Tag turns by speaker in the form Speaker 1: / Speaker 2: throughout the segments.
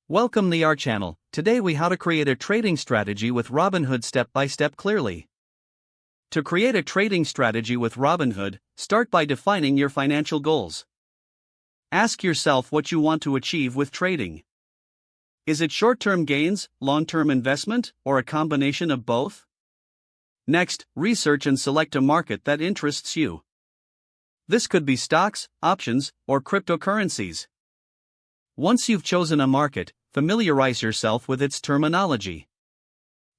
Speaker 1: Welcome to our channel. Today we how to create a trading strategy with Robinhood step by step clearly. To create a trading strategy with Robinhood, start by defining your financial goals. Ask yourself what you want to achieve with trading. Is it short-term gains, long-term investment, or a combination of both? Next, research and select a market that interests you. This could be stocks, options, or cryptocurrencies. Once you've chosen a market, familiarize yourself with its terminology.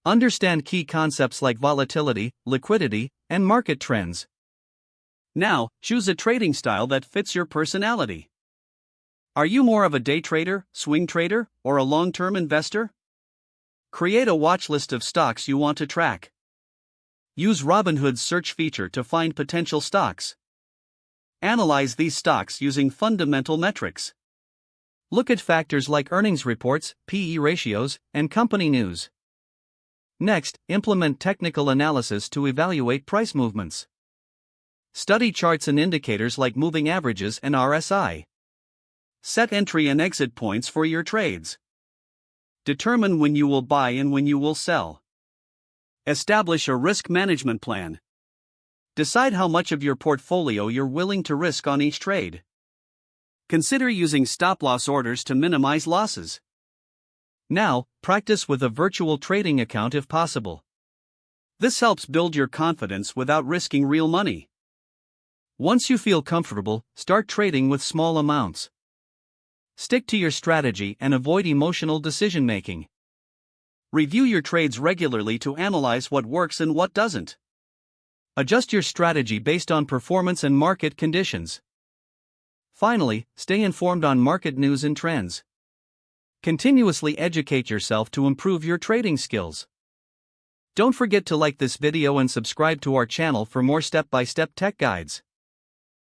Speaker 1: Understand key concepts like volatility, liquidity, and market trends. Now, choose a trading style that fits your personality. Are you more of a day trader, swing trader, or a long-term investor? Create a watch list of stocks you want to track. Use Robinhood's search feature to find potential stocks. Analyze these stocks using fundamental metrics. Look at factors like earnings reports, P/E ratios, and company news. Next, implement technical analysis to evaluate price movements. Study charts and indicators like moving averages and RSI. Set entry and exit points for your trades. Determine when you will buy and when you will sell. Establish a risk management plan. Decide how much of your portfolio you're willing to risk on each trade. Consider using stop-loss orders to minimize losses. Now, practice with a virtual trading account if possible. This helps build your confidence without risking real money. Once you feel comfortable, start trading with small amounts. Stick to your strategy and avoid emotional decision-making. Review your trades regularly to analyze what works and what doesn't. Adjust your strategy based on performance and market conditions. Finally, stay informed on market news and trends. Continuously educate yourself to improve your trading skills. Don't forget to like this video and subscribe to our channel for more step-by-step tech guides.